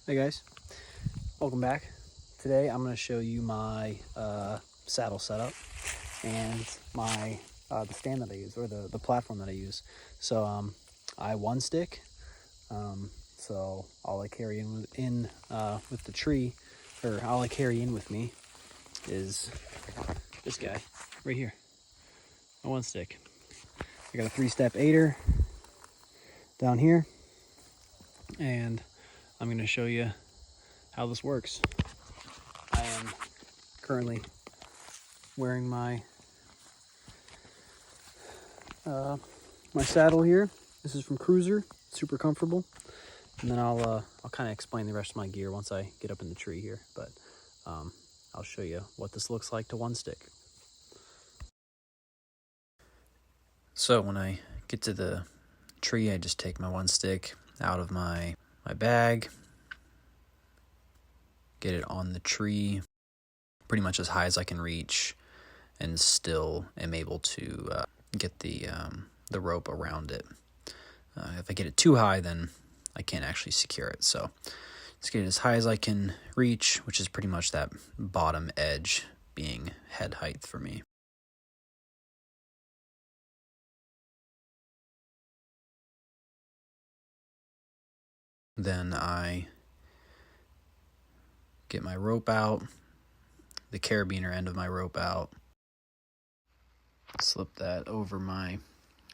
Hey guys, welcome back. Today I'm going to show you my saddle setup and my the stand that I use, or the platform that I use. So I one stick, so all I carry in with the tree, or all I carry in with me is this guy right here, a one stick. I got a 3-step aider down here, and I'm going to show you how this works. I am currently wearing my my saddle here. This is from Cruiser, super comfortable. And then I'll kind of explain the rest of my gear once I get up in the tree here. But I'll show you what this looks like to one stick. So when I get to the tree, I just take my one stick out of my bag, get it on the tree pretty much as high as I can reach, and still am able to get the rope around it. If I get it too high, then I can't actually secure it. So let's get it as high as I can reach, which is pretty much that bottom edge being head height for me. Then I get my rope out, the carabiner end of my rope out, slip that over my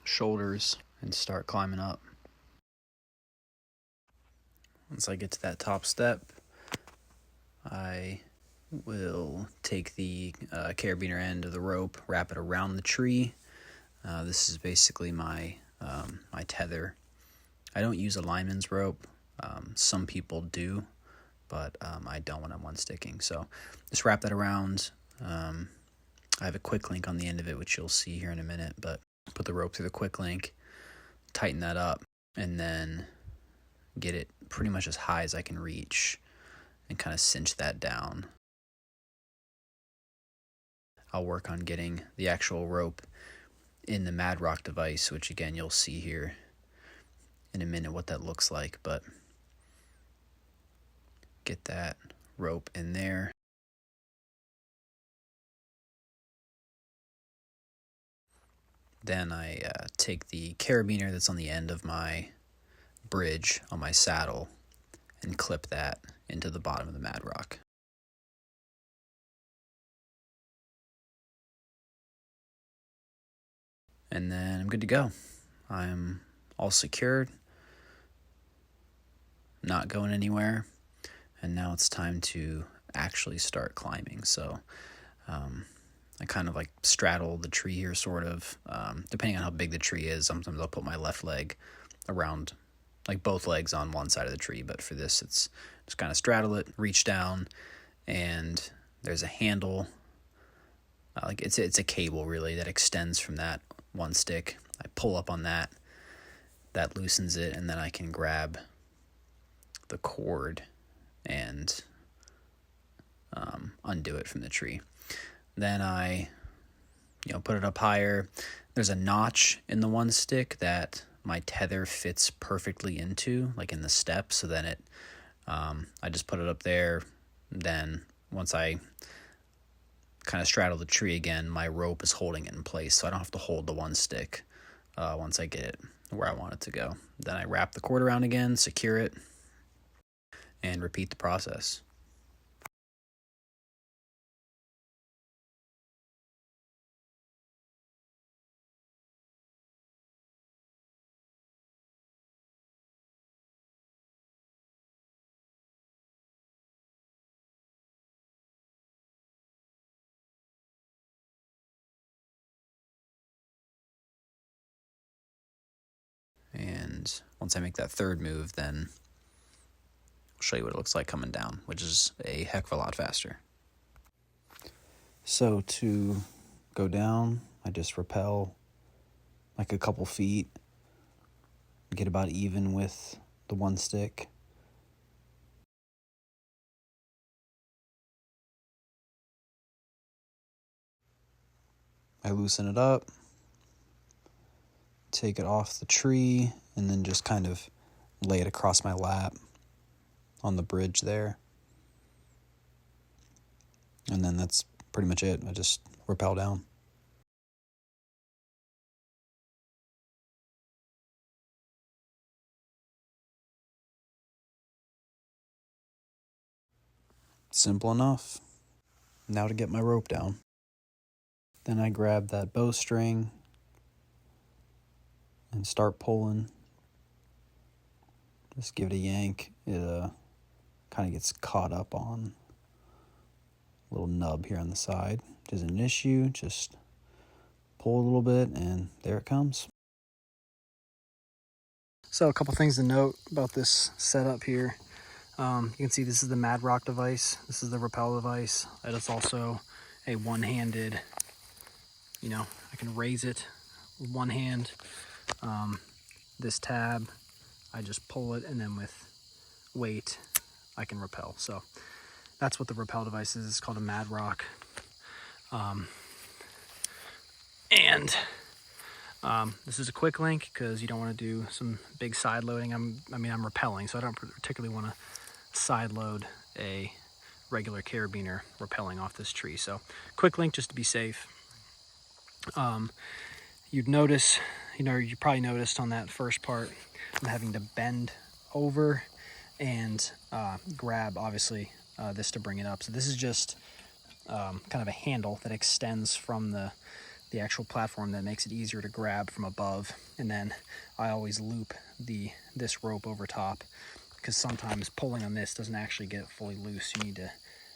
shoulders, and start climbing up. Once I get to that top step, I will take the carabiner end of the rope, wrap it around the tree. This is basically my my tether. I don't use a lineman's rope. Some people do, but I don't when I'm one sticking. So just wrap that around. I have a quick link on the end of it, which you'll see here in a minute, but put the rope through the quick link, tighten that up, and then get it pretty much as high as I can reach and kind of cinch that down. I'll work on getting the actual rope in the Madrock device, which again you'll see here in a minute what that looks like, but get that rope in there. Then I take the carabiner that's on the end of my bridge on my saddle and clip that into the bottom of the Madrock. And then I'm good to go. I'm all secured, not going anywhere, and now it's time to actually start climbing. So I kind of like straddle the tree here, sort of. Depending on how big the tree is, sometimes I'll put my left leg around, like both legs on one side of the tree, but for this it's just kind of straddle it, reach down, and there's a handle, like it's a cable really that extends from that one stick. I pull up on that loosens it, and then I can grab the cord and undo it from the tree. Then I put it up higher. There's a notch in the one stick that my tether fits perfectly into, like in the step, so then I just put it up there. Then once I kind of straddle the tree again, my rope is holding it in place, so I don't have to hold the one stick once I get it where I want it to go. Then I wrap the cord around again, secure it, and repeat the process. And once I make that third move, then I'll show you what it looks like coming down, which is a heck of a lot faster. So to go down, I just rappel like a couple feet, get about even with the one stick. I loosen it up, take it off the tree, and then just kind of lay it across my lap on the bridge there. And then that's pretty much it. I just rappel down. Simple enough. Now to get my rope down. Then I grab that bowstring and start pulling. Just give it a yank. It kind of gets caught up on a little nub here on the side. Which isn't an issue. Just pull a little bit and there it comes. So a couple things to note about this setup here. You can see this is the Mad Rock device. This is the rappel device. It is also a one-handed, I can raise it with one hand. This tab, I just pull it, and then with weight, I can rappel. So that's what the rappel device is. It's called a Mad Rock. This is a quick link because you don't want to do some big side loading. I'm rappelling, so I don't particularly want to side load a regular carabiner rappelling off this tree. So quick link just to be safe. You'd notice, you probably noticed on that first part, I'm having to bend over and grab, obviously, this to bring it up. So this is just kind of a handle that extends from the actual platform that makes it easier to grab from above. And then I always loop this rope over top, because sometimes pulling on this doesn't actually get it fully loose. You need to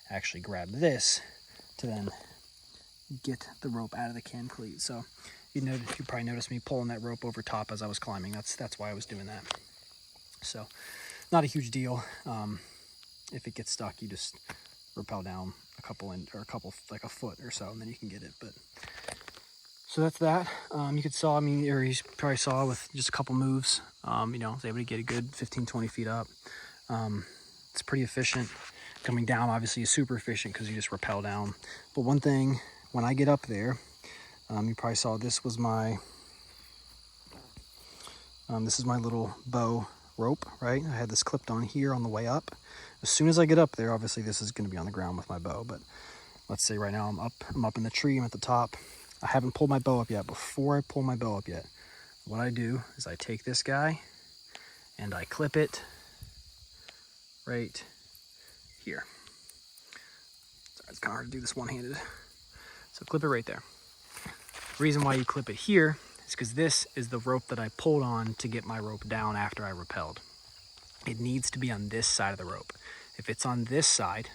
actually grab this to then get the rope out of the can cleat. So you probably noticed me pulling that rope over top as I was climbing. That's why I was doing that. So not a huge deal. If it gets stuck, you just rappel down like a foot or so, and then you can get it. But so that's that. You probably saw with just a couple moves, I was able to get a good 15-20 feet up. It's pretty efficient. Coming down obviously is super efficient because you just rappel down. But one thing, when I get up there, you probably saw this is my little bow rope, right? I had this clipped on here on the way up. As soon as I get up there, obviously this is going to be on the ground with my bow, but let's say right now I'm up in the tree, I'm at the top. I haven't pulled my bow up yet. Before I pull my bow up yet, what I do is I take this guy and I clip it right here. Sorry, it's kind of hard to do this one-handed. So clip it right there. The reason why you clip it here is because this is the rope that I pulled on to get my rope down after I rappelled. It needs to be on this side of the rope. If it's on this side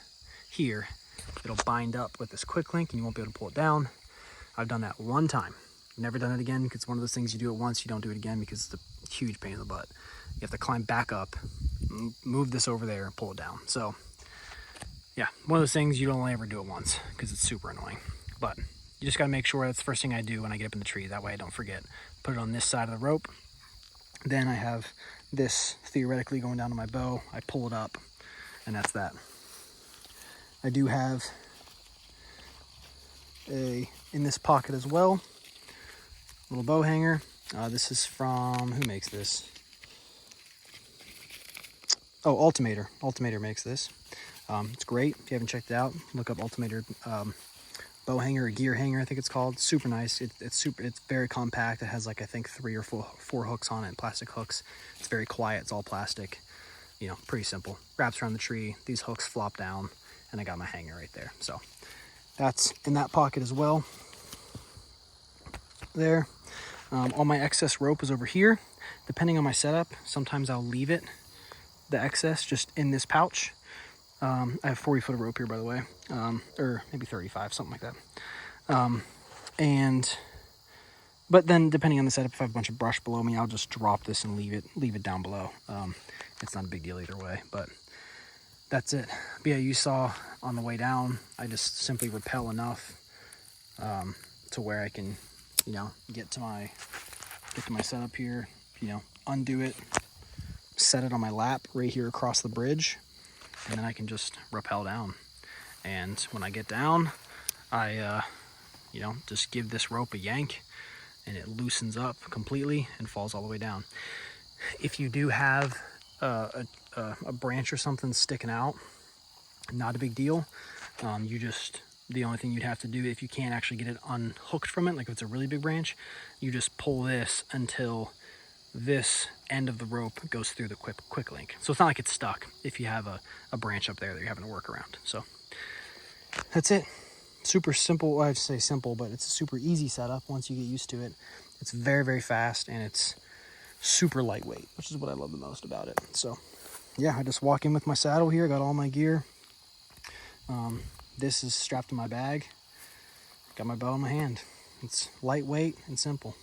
here, it'll bind up with this quick link and you won't be able to pull it down. I've done that one time. Never done it again, because it's one of those things you do it once, you don't do it again because it's a huge pain in the butt. You have to climb back up, move this over there, and pull it down. So yeah, one of those things you don't only ever do it once because it's super annoying. But you just got to make sure that's the first thing I do when I get up in the tree. That way I don't forget. Put it on this side of the rope. Then I have this theoretically going down to my bow. I pull it up, and that's that. I do have in this pocket as well, little bow hanger. This is from, who makes this? Oh, Ultimator. Ultimator makes this. It's great. If you haven't checked it out, look up Ultimator bow hanger or gear hanger, I think it's called. Super nice. It's very compact. It has like, I think 3 or 4 hooks on it, plastic hooks. It's very quiet. It's all plastic. Pretty simple. Wraps around the tree. These hooks flop down, and I got my hanger right there. So that's in that pocket as well. There. All my excess rope is over here. Depending on my setup, sometimes I'll leave it, the excess, just in this pouch. I have 40 foot of rope here, by the way, or maybe 35, something like that. But then depending on the setup, if I have a bunch of brush below me, I'll just drop this and leave it down below. It's not a big deal either way, but that's it. But yeah, you saw on the way down, I just simply rappel enough to where I can, get to my setup here, undo it, set it on my lap right here across the bridge, and then I can just rappel down. And when I get down, I, just give this rope a yank, and it loosens up completely and falls all the way down. If you do have a a branch or something sticking out, not a big deal. The only thing you'd have to do if you can't actually get it unhooked from it, like if it's a really big branch, you just pull this until this end of the rope goes through the quick link. So it's not like it's stuck if you have a branch up there that you're having to work around. So that's it. Super simple. Well, I'd say simple, but it's a super easy setup once you get used to it. It's very, very fast, and it's super lightweight, which is what I love the most about it. So yeah, I just walk in with my saddle here, got all my gear. This is strapped to my bag. Got my bow in my hand. It's lightweight and simple.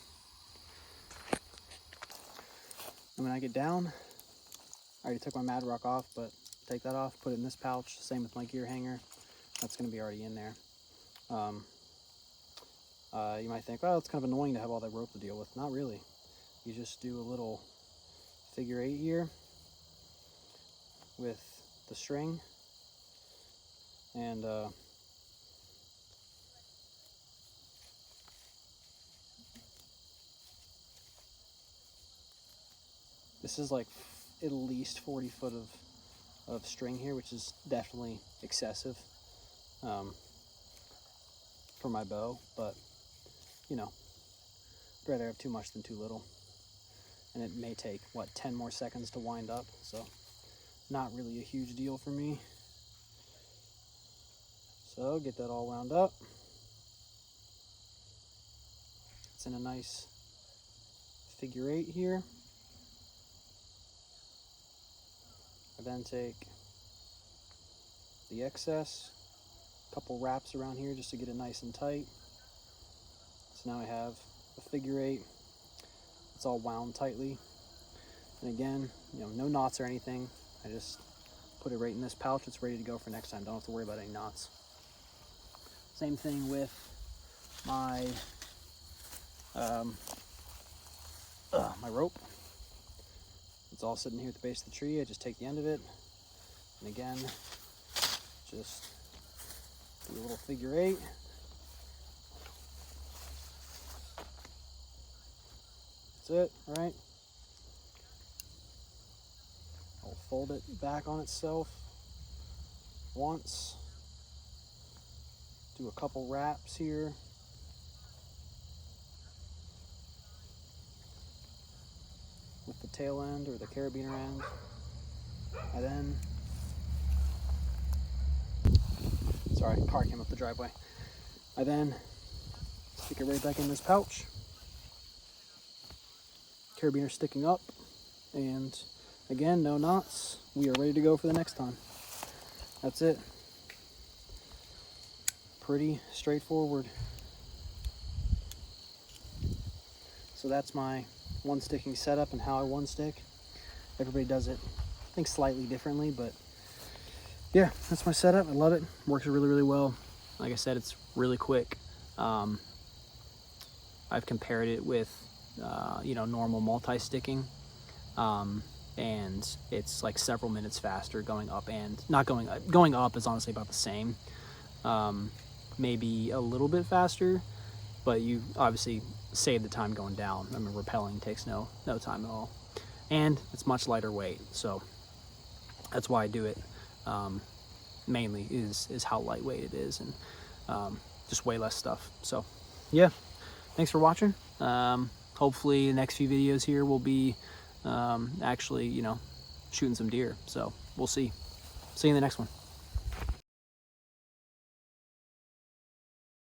And when I get down, I already took my Mad Rock off, but take that off, put it in this pouch. Same with my gear hanger. That's going to be already in there. You might think, well, it's kind of annoying to have all that rope to deal with. Not really. You just do a little figure 8 here with the string, and this is like at least 40 foot of string here, which is definitely excessive for my bow, but you know, I'd rather have too much than too little. And it may take, what, 10 more seconds to wind up, so not really a huge deal for me. So get that all wound up. It's in a nice figure 8 here. I then take the excess, a couple wraps around here just to get it nice and tight. So now I have a figure 8. It's all wound tightly. And again, you know, no knots or anything. I just put it right in this pouch. It's ready to go for next time. Don't have to worry about any knots. Same thing with my my rope. It's all sitting here at the base of the tree. I just take the end of it, and again, just do a little figure 8. That's it, all right? I'll fold it back on itself once. Do a couple wraps here. With the tail end or the carabiner end. I then, sorry, car came up the driveway. I then stick it right back in this pouch. Carabiner sticking up, and again, no knots. We are ready to go for the next time. That's it. Pretty straightforward. So that's my one sticking setup and how I one stick. Everybody does it, I think, slightly differently, but yeah, that's my setup. I love it. Works really, really well. Like I said, it's really quick. I've compared it with you know, normal multi-sticking, and it's like several minutes faster going up, and not going up is honestly about the same, maybe a little bit faster, but you obviously save the time going down. I mean, rappelling takes no time at all, and it's much lighter weight, so that's why I do it. Mainly is how lightweight it is, and just way less stuff. So yeah, thanks for watching. Hopefully the next few videos here will be actually, you know, shooting some deer. So we'll see you in the next one.